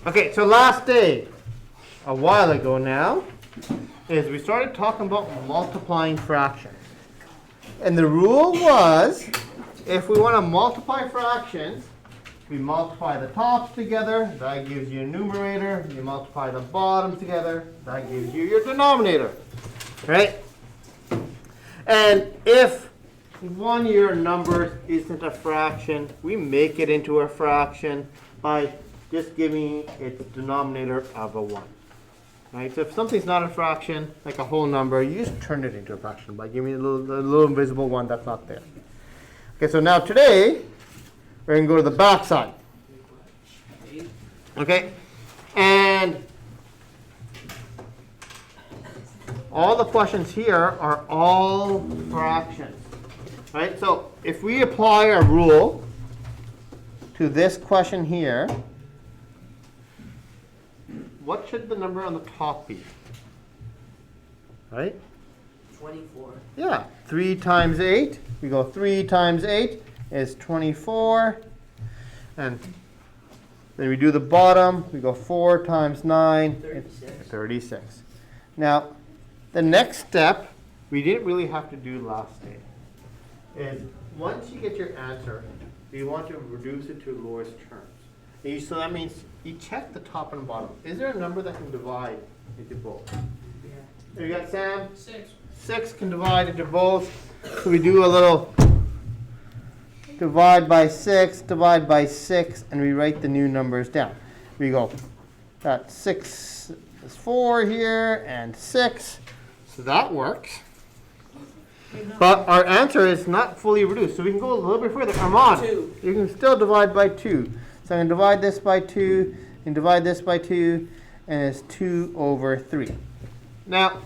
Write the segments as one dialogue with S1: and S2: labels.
S1: Okay, so last day, a while ago now, is we started talking about multiplying fractions. And the rule was, if we want to multiply fractions, we multiply the tops together, that gives you a numerator. You multiply the bottoms together, that gives you your denominator. Right? And if one of your numbers isn't a fraction, we make it into a fraction by just giving its denominator of a 1. Right? So if something's not a fraction, like a whole number, you just turn it into a fraction by giving it a little invisible 1 that's not there. Okay, so now today, we're going to go to the back side. Okay? And all the questions here are all fractions. Right? So if we apply a rule to this question here, what should the number on the top be? Right?
S2: 24.
S1: Yeah, 3 times 8. We go 3 times 8 is 24. And then we do the bottom. We go 4 times 9.
S2: 36.
S1: It's 36. Now, the next step we didn't really have to do last day. Is once you get your answer, you want to reduce it to lowest terms. So that means you check the top and bottom. Is there a number that can divide into both?
S2: Yeah.
S1: You got Sam?
S2: 6.
S1: 6 can divide into both. So we do a little divide by 6, and we write the new numbers down. We go, that 6 is 4 here, and 6. So that works. But our answer is not fully reduced. So we can go a little bit further. Come on.
S2: 2.
S1: You can still divide by 2. So I'm going to divide this by 2, and divide this by 2, and it's 2 over 3. Now,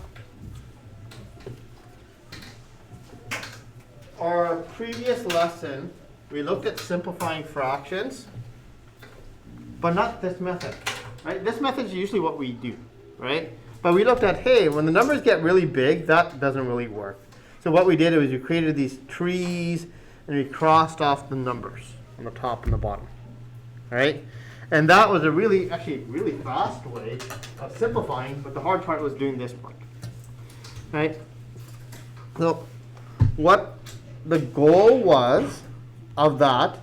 S1: our previous lesson, we looked at simplifying fractions, but not this method. Right? This method is usually what we do, right? But we looked at, hey, when the numbers get really big, that doesn't really work. So what we did was we created these trees, and we crossed off the numbers on the top and the bottom. Right? And that was a really fast way of simplifying, but the hard part was doing this part. Right? So what the goal was of that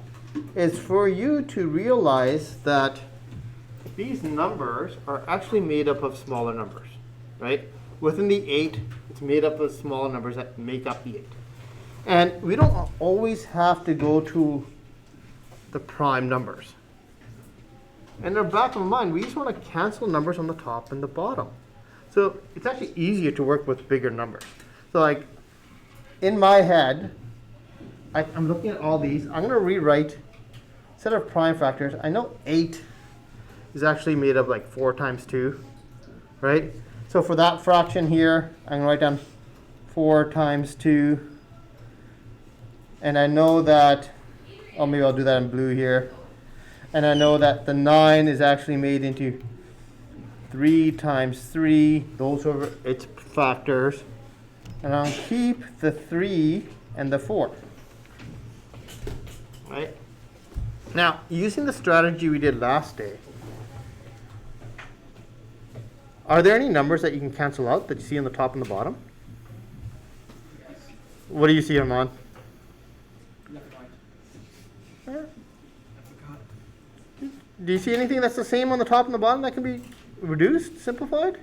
S1: is for you to realize that these numbers are actually made up of smaller numbers. Right? Within the 8, it's made up of smaller numbers that make up the 8. And we don't always have to go to the prime numbers. And in the back of our mind, we just want to cancel numbers on the top and the bottom. So it's actually easier to work with bigger numbers. So like, in my head, I'm looking at all these. I'm going to rewrite, instead of prime factors, I know 8 is actually made of like 4 times 2, right? So for that fraction here, I'm going to write down 4 times 2. And I know that, oh, maybe I'll do that in blue here. And I know that the 9 is actually made into 3 times 3. Those are its factors. And I'll keep the 3 and the 4. Right? Now, using the strategy we did last day, are there any numbers that you can cancel out that you see on the top and the bottom?
S2: Yes.
S1: What do you see, Armand? Do you see anything that's the same on the top and the bottom that can be reduced, simplified?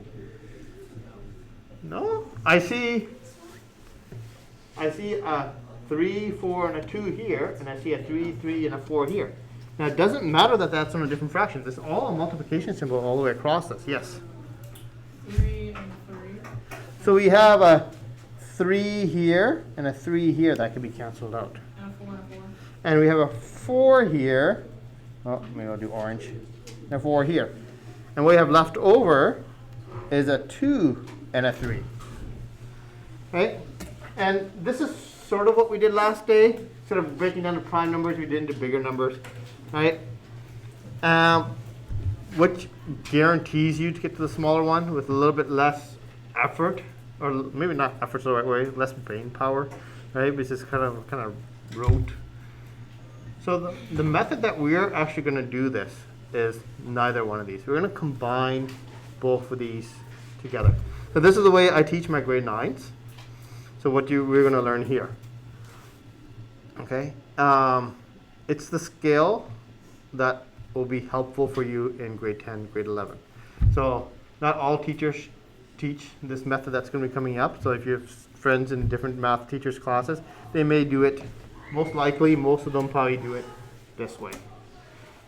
S1: No? I see a 3, 4, and a 2 here, and I see a 3, 3, and a 4 here. Now, it doesn't matter that that's on a different fraction. It's all a multiplication symbol all the way across this. Yes?
S2: 3 and 3.
S1: So we have a 3 here and a 3 here that can be canceled out.
S2: And a 4 and a 4.
S1: And we have a 4 here. Oh, maybe I'll do orange. And a 4 here. And what we have left over is a 2 and a 3. Right? And this is sort of what we did last day. Sort of breaking down the prime numbers, we did into bigger numbers. Right? Which guarantees you to get to the smaller one with a little bit less effort. Or maybe not effort's the right way, less brain power. Right? Because it's kind of rote. So the method that we're actually going to do this is neither one of these. We're going to combine both of these together. So this is the way I teach my grade 9s. So what we're going to learn here. Okay, it's the scale that will be helpful for you in grade 10, grade 11. So not all teachers teach this method that's going to be coming up. So if you have friends in different math teachers' classes, they may do it, most likely, most of them probably do it this way.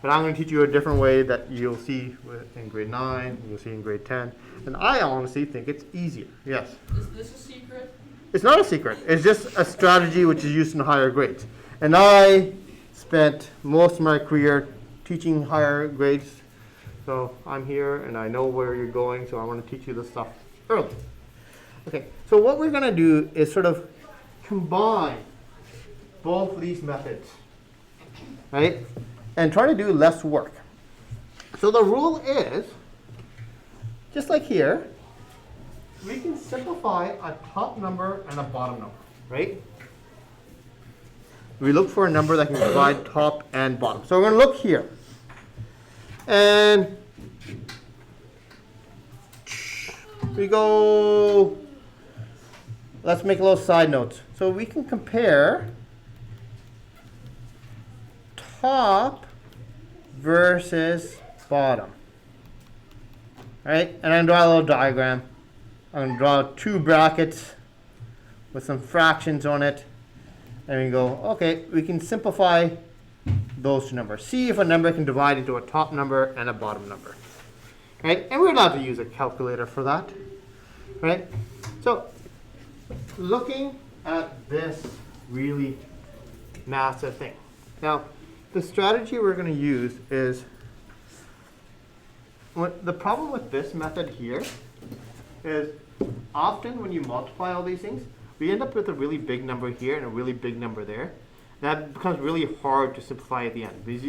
S1: But I'm going to teach you a different way that you'll see in grade 9, you'll see in grade 10. And I honestly think it's easier. Yes?
S2: Is this a secret?
S1: It's not a secret. It's just a strategy which is used in higher grades. And I spent most of my career teaching higher grades. So I'm here and I know where you're going, so I want to teach you this stuff early. Okay, so what we're going to do is sort of combine both of these methods, right? And try to do less work. So the rule is, just like here, we can simplify a top number and a bottom number, right? We look for a number that can divide top and bottom. So we're going to look here. And we go, let's make a little side notes. So we can compare top versus bottom. Right? And I'm going to draw a little diagram. I'm going to draw 2 brackets with some fractions on it. And we go, okay, we can simplify those 2 numbers. See if a number can divide into a top number and a bottom number. Right? And we're allowed to use a calculator for that. Right? So, looking at this really massive thing. Now, the strategy we're going to use is, the problem with this method here is often when you multiply all these things, we end up with a really big number here and a really big number there. That becomes really hard to simplify at the end. Because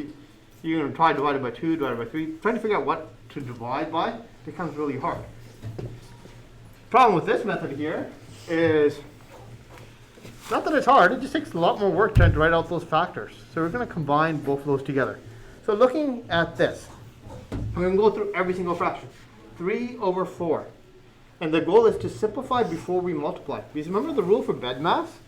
S1: you're going to try divided by 2, divided by 3. Trying to figure out what to divide by becomes really hard. Problem with this method here is, not that it's hard, it just takes a lot more work trying to write out those factors. So we're going to combine both of those together. So looking at this, we're going to go through every single fraction. 3 over 4. And the goal is to simplify before we multiply. Because remember the rule for bed math?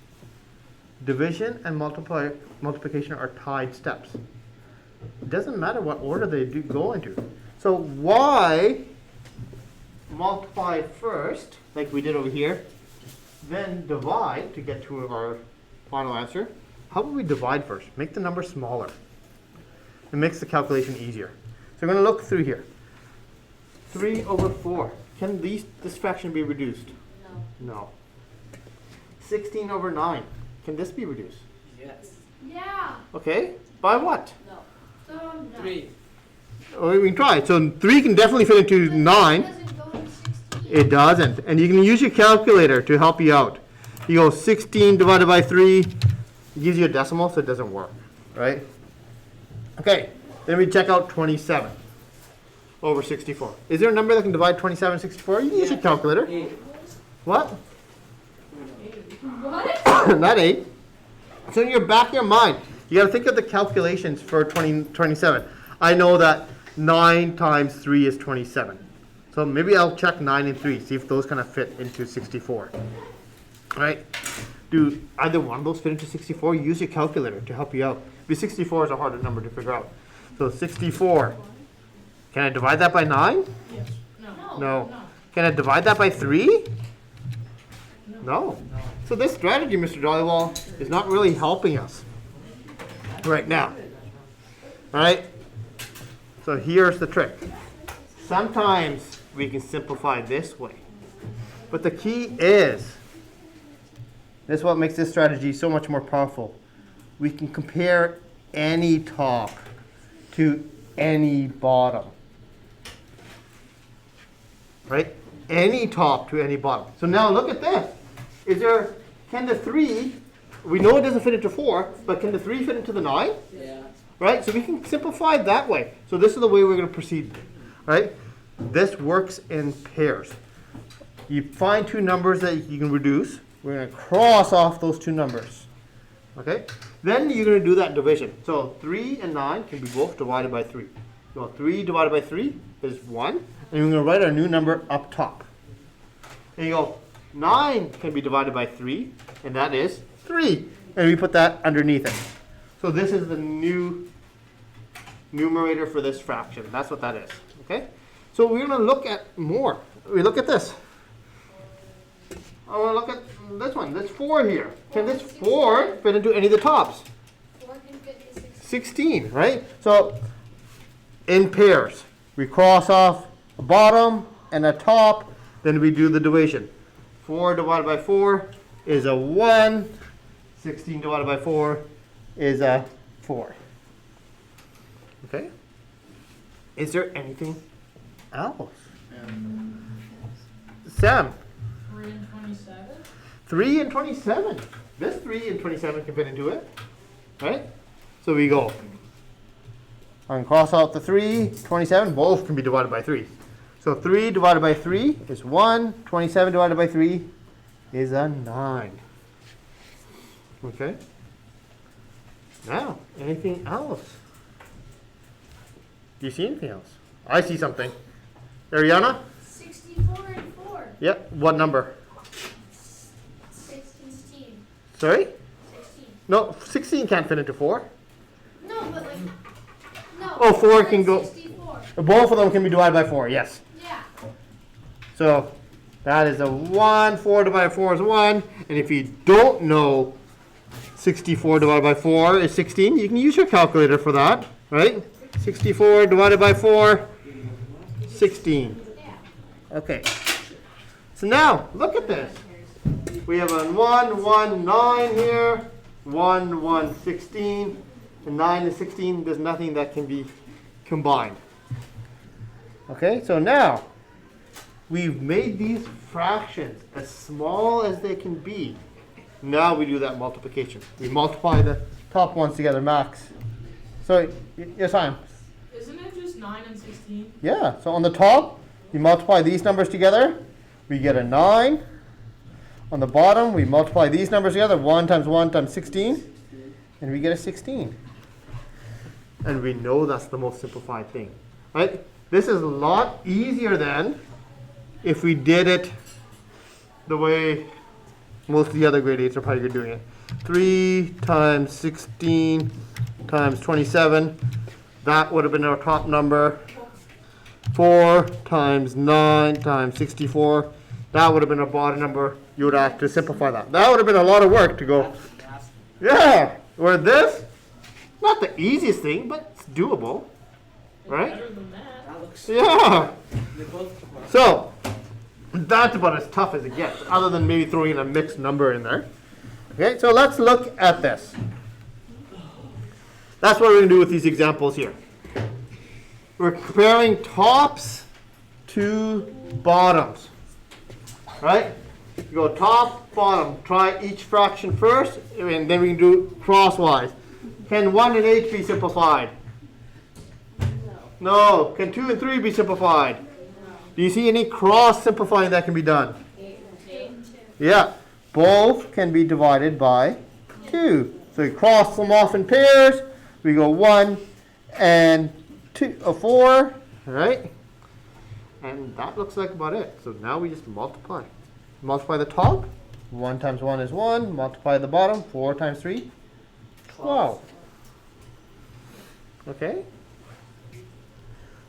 S1: Division and multiplication are tied steps. It doesn't matter what order they do go into. So why multiply first, like we did over here, then divide to get to our final answer? How about we divide first? Make the number smaller. It makes the calculation easier. So we're going to look through here. 3 over 4. Can this fraction be reduced?
S3: No.
S1: No. 16 over 9. Can this be reduced?
S2: Yes.
S3: Yeah.
S1: Okay. By what?
S3: No. So no.
S2: 3.
S1: Oh, we can try. So 3 can definitely fit into 9.
S3: Doesn't go to 16.
S1: It doesn't. And you can use your calculator to help you out. You go 16 divided by 3. It gives you a decimal, so it doesn't work. Right? Okay. Then we check out 27 over 64. Is there a number that can divide 27 and 64? You can use your calculator.
S2: 8.
S1: What?
S3: What?
S1: Not 8. So in your back of your mind, you got to think of the calculations for 27. I know that 9 times 3 is 27. So maybe I'll check 9 and 3, see if those kind of fit into 64. All right? Do either one of those fit into 64? Use your calculator to help you out. Because 64 is a harder number to figure out. So 64. Can I divide that by 9?
S2: Yes. No.
S1: No. Can I divide that by 3? No. So this strategy, Mr. Dollywall, is not really helping us right now. All right? So here's the trick. Sometimes we can simplify this way. But the key is, this is what makes this strategy so much more powerful. We can compare any top to any bottom. Right? Any top to any bottom. So now look at this. Can the 3, we know it doesn't fit into 4, but can the 3 fit into the 9?
S2: Yeah.
S1: Right? So we can simplify it that way. So this is the way we're going to proceed. Right? This works in pairs. You find 2 numbers that you can reduce. We're going to cross off those 2 numbers. Okay? Then you're going to do that division. So 3 and 9 can be both divided by 3. So 3 divided by 3 is 1. And we're going to write our new number up top. And you go, 9 can be divided by 3, and that is 3. And we put that underneath it. So this is the new numerator for this fraction. That's what that is. Okay? So we're going to look at more. We look at this. I want to look at this one. There's 4 here. Can this 4 fit into any of the tops?
S3: 4 can fit in 16.
S1: 16, right? So in pairs, we cross off a bottom and a top, then we do the division. 4 divided by 4 is a 1. 16 divided by 4 is a 4. Okay? Is there anything else? Sam?
S2: 3 and 27.
S1: 3 and 27. This 3 and 27 can fit into it, right? So we go. I'm going to cross out the 3, 27. Both can be divided by 3. So 3 divided by 3 is 1. 27 divided by 3 is a 9. Okay? Now, anything else? Do you see anything else? I see something. Ariana?
S3: 64 and 4.
S1: Yep. What number?
S3: 16.
S1: Sorry?
S3: 16.
S1: No, 16 can't fit into 4.
S3: No, but like, no.
S1: Oh, 4
S3: like
S1: can go.
S3: 64.
S1: Both of them can be divided by 4, yes.
S3: Yeah.
S1: So that is a 1. 4 divided by 4 is 1. And if you don't know 64 divided by 4 is 16, you can use your calculator for that, right? 64 divided by 4, 16.
S3: Yeah.
S1: Okay. So now, look at this. We have a 1, 1, 9 here, 1, 1, 16, and 9 and 16. There's nothing that can be combined. Okay, so now, we've made these fractions as small as they can be. Now we do that multiplication. We multiply the top ones together, max. So, yes, Sam.
S2: Isn't it just 9 and 16?
S1: Yeah, so on the top, you multiply these numbers together, we get a 9. On the bottom, we multiply these numbers together, 1 times 16, and we get a 16. And we know that's the most simplified thing, right? This is a lot easier than if we did it the way most of the other grade 8s are probably doing it. 3 times 16 times 27, that would have been our top number. 4 times 9 times 64, that would have been our bottom number. You would have to simplify that. That would have been a lot of work to go. Yeah, where this, not the easiest thing, but it's doable, right?
S2: Better than that.
S1: Yeah. So, that's about as tough as it gets, other than maybe throwing in a mixed number in there. Okay, so let's look at this. That's what we're going to do with these examples here. We're comparing tops to bottoms, right? You go top, bottom. Try each fraction first, and then we can do crosswise. Can 1 and 8 be simplified? No. Can 2 and 3 be simplified? Do you see any cross simplifying that can be done?
S3: 8 and 2.
S1: Yeah. Both can be divided by 2. So you cross them off in pairs. We go 1 and 4, right? And that looks like about it. So now we just multiply. Multiply the top. 1 times 1 is 1. Multiply the bottom. 4 times 3. 12. Okay.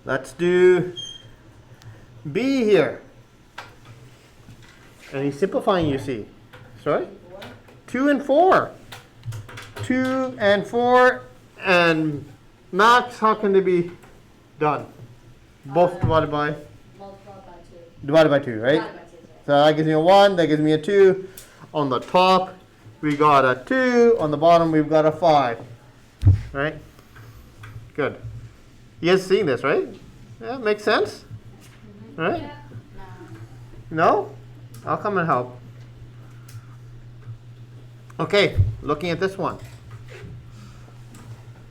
S1: Let's do B here. Any simplifying you see? Sorry? 2 and 4. 2 and 4. And max, how can they be done? Both divided by?
S3: Multiplied by 2.
S1: Divided by 2, right?
S3: Divided by 2.
S1: So that gives me a 1, that gives me a 2. On the top, we got a 2. On the bottom, we've got a 5. Right? Good. You guys seeing this, right? Yeah, makes sense? Right?
S3: Yeah.
S1: No? I'll come and help. Okay, looking at this one.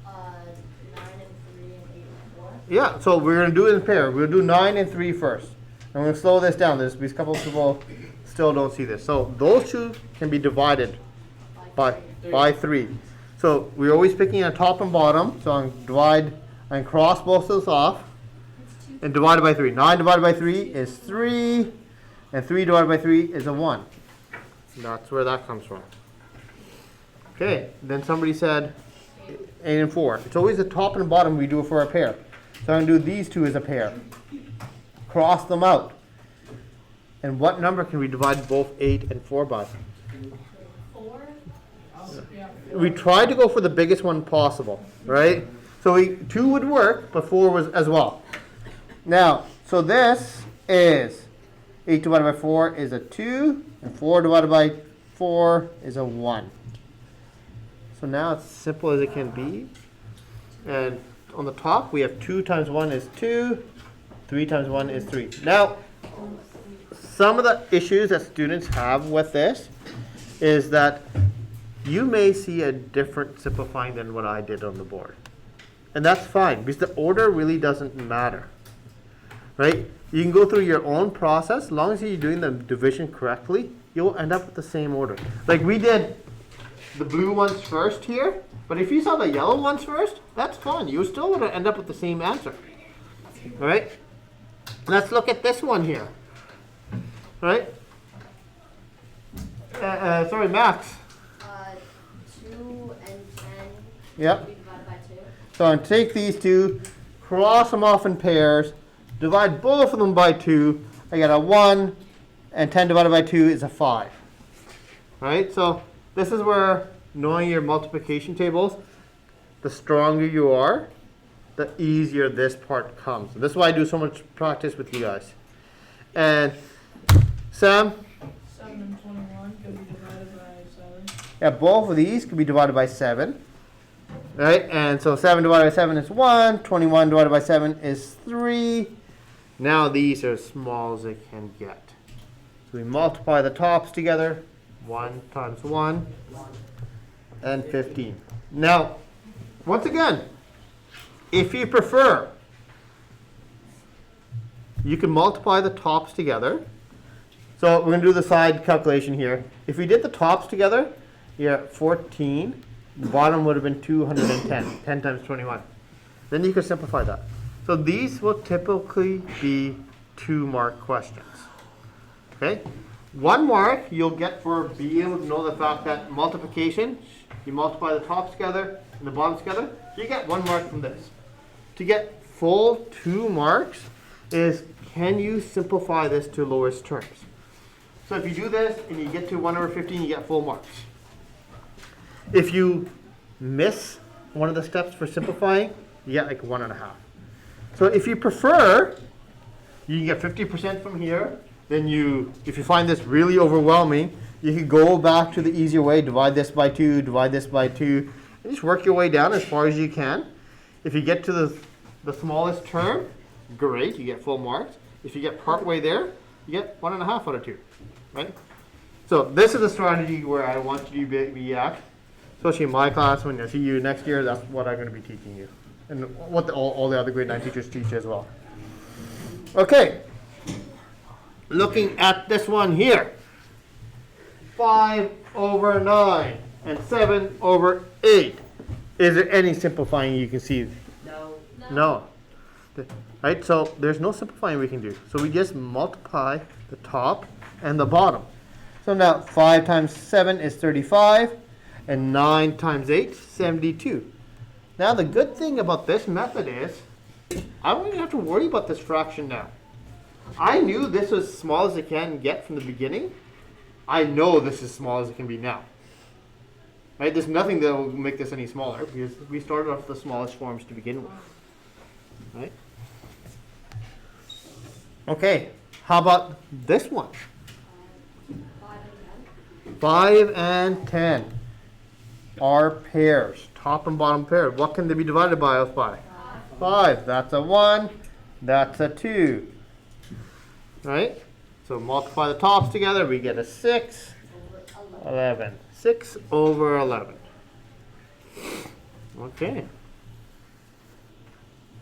S3: 9 and 3 and 8 and 4.
S1: Yeah, so we're going to do it in pair. We're going to do 9 and 3 first. I'm going to slow this down. There's a couple of people still don't see this. So those two can be divided by 3. So we're always picking a top and bottom. So I'm divide and cross both those off and divide it by 3. 9 divided by 3 is 3, and 3 divided by 3 is a 1. That's where that comes from. Okay, then somebody said 8 and 4. It's always the top and bottom we do it for a pair. So I'm going to do these two as a pair. Cross them out. And what number can we divide both 8 and 4 by?
S3: 4.
S2: Yeah.
S1: We tried to go for the biggest one possible, right? So 2 would work, but 4 was as well. Now, so this is 8 divided by 4 is a 2, and 4 divided by 4 is a 1. So now it's simple as it can be. And on the top, we have 2 times 1 is 2, 3 times 1 is 3. Now, some of the issues that students have with this is that you may see a different simplifying than what I did on the board. And that's fine, because the order really doesn't matter. Right? You can go through your own process. As long as you're doing the division correctly, you'll end up with the same order. Like we did the blue ones first here, but if you saw the yellow ones first, that's fine. You still would end up with the same answer. All right? Let's look at this one here. All right? Sorry, Max.
S3: 2 and 10
S1: Yep.
S3: we divided by 2.
S1: So I'm going to take these two, cross them off in pairs, divide both of them by 2. I got a 1, and 10 divided by 2 is a 5. Right? So this is where knowing your multiplication tables, the stronger you are, the easier this part comes. This is why I do so much practice with you guys. And Sam?
S2: 7 and 21 can be divided by 7.
S1: Yeah, both of these can be divided by 7. Right? And so 7 divided by 7 is 1. 21 divided by 7 is 3. Now these are as small as they can get. So we multiply the tops together. 1 times 1 and 15. Now, once again, if you prefer, you can multiply the tops together. So we're going to do the side calculation here. If we did the tops together, you're at 14. The bottom would have been 210. 10 times 21. Then you could simplify that. So these will typically be 2-mark questions. Okay? 1 mark you'll get for being able to know the fact that multiplication, you multiply the tops together and the bottoms together, you get 1 mark from this. To get full 2 marks is, can you simplify this to lowest terms? So if you do this and you get to 1 over 15, you get full marks. If you miss one of the steps for simplifying, you get like 1.5. So if you prefer, you can get 50% from here. Then if you find this really overwhelming, you can go back to the easier way, divide this by 2, divide this by 2, and just work your way down as far as you can. If you get to the smallest term, great, you get full marks. If you get part way there, you get 1.5 out of 2, right? So this is a strategy where I want you to be at, especially in my class. When I see you next year, that's what I'm going to be teaching you, and what all the other grade 9 teachers teach as well. Okay. Looking at this one here, 5 over 9 and 7 over 8. Is there any simplifying you can see? No. Right, so there's no simplifying we can do. So we just multiply the top and the bottom. So now 5 times 7 is 35, and 9 times 8, 72. Now the good thing about this method is, I don't even have to worry about this fraction now. I knew this was as small as it can get from the beginning. I know this is as small as it can be now. Right? There's nothing that will make this any smaller because we started off the smallest forms to begin with. Right? Okay, how about this one? 5 and 10 are pairs, top and bottom pair. What can they be divided by? 5. That's a 1. That's a 2. Right? So multiply the tops together, we get a 6, 11. 6 over 11. Okay.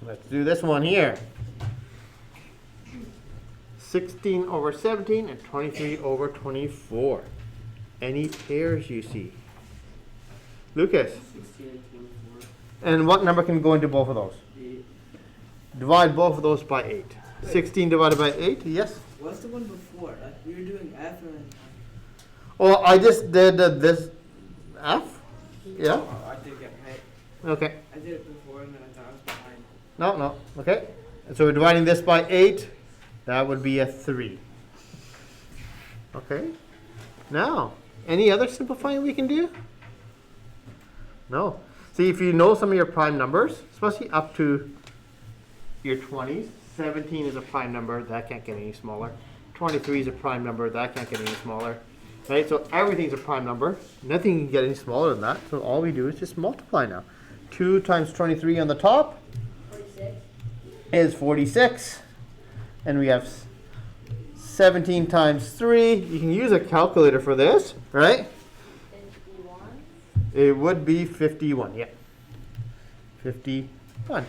S1: Let's do this one here. 16 over 17 and 23 over 24. Any pairs you see? Lucas?
S4: 16 and 24.
S1: And what number can go into both of those?
S4: 8.
S1: divide both of those by 8. 16 divided by 8, yes?
S4: What's the one before? Like we were doing F and then.
S1: Oh, I just did this F? Yeah?
S4: Oh, I did get right.
S1: Okay.
S4: I did it before and then I thought I was behind.
S1: No. Okay. So we're dividing this by 8. That would be a 3. Okay. Now, any other simplifying we can do? No. See, if you know some of your prime numbers, especially up to your 20s, 17 is a prime number. That can't get any smaller. 23 is a prime number. That can't get any smaller. Right? So everything's a prime number. Nothing can get any smaller than that. So all we do is just multiply now. 2 times 23 on the top
S3: 46.
S1: is 46. And we have 17 times 3. You can use a calculator for this, right?
S3: 51.
S1: It would be 51, yeah. 51.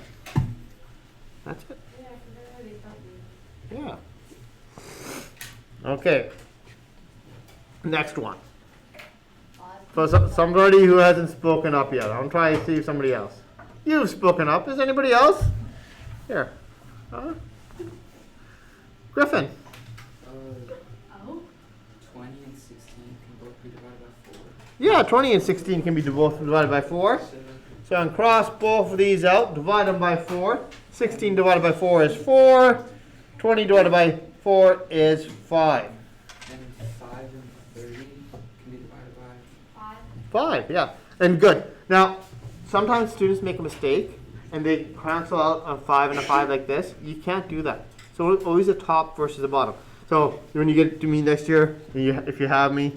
S1: That's it.
S3: Yeah, I already thought
S1: Yeah. Okay. Next one.
S3: 5.
S1: For somebody who hasn't spoken up yet. I'm trying to see somebody else. You've spoken up. Is anybody else? Here. Griffin.
S3: Oh.
S5: 20 and 16 can both be divided by 4.
S1: Yeah, 20 and 16 can be both divided by 4. So I can cross both of these out, divide them by 4. 16 divided by 4 is 4. 20 divided by 4 is 5.
S5: And 5 and 30 can be divided by
S3: 5.
S1: 5, yeah. And good. Now, sometimes students make a mistake and they cancel out a 5 and a 5 like this. You can't do that. So always the top versus the bottom. So when you get to me next year, if you have me,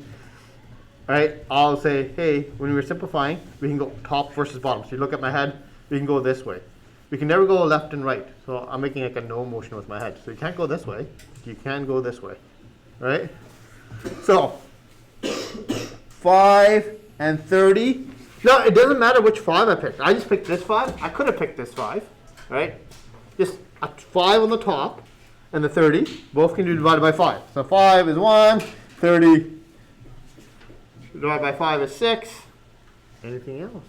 S1: right, I'll say, hey, when we were simplifying, we can go top versus bottom. So you look at my head, we can go this way. We can never go left and right. So I'm making like a no motion with my head. So you can't go this way. You can go this way, right? So 5 and 30. No, it doesn't matter which 5 I picked. I just picked this 5. I could have picked this 5, right? Just a 5 on the top and the 30. Both can be divided by 5. So 5 is 1, 30 divided by 5 is 6. Anything else?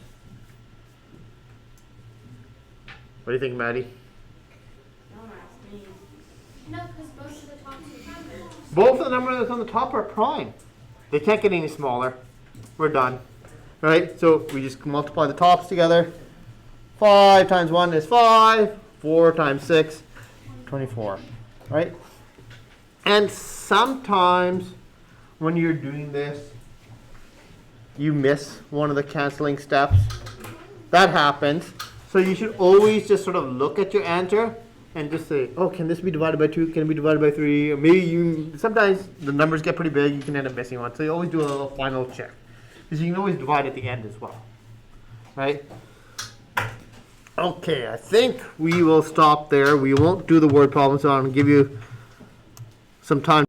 S1: What do you think, Maddie?
S3: Don't ask me. No, because most of the top 2 numbers.
S1: Both of the numbers that's on the top are prime. They can't get any smaller. We're done. Right? So we just multiply the tops together. 5 times 1 is 5. 4 times 6, 24. Right? And sometimes when you're doing this, you miss one of the canceling steps. That happens. So you should always just sort of look at your answer and just say, oh, can this be divided by 2? Can it be divided by 3? Or maybe sometimes the numbers get pretty big, you can end up missing one. So you always do a little final check. Because you can always divide at the end as well. Right? Okay, I think we will stop there. We won't do the word problem, so I'm going to give you some time.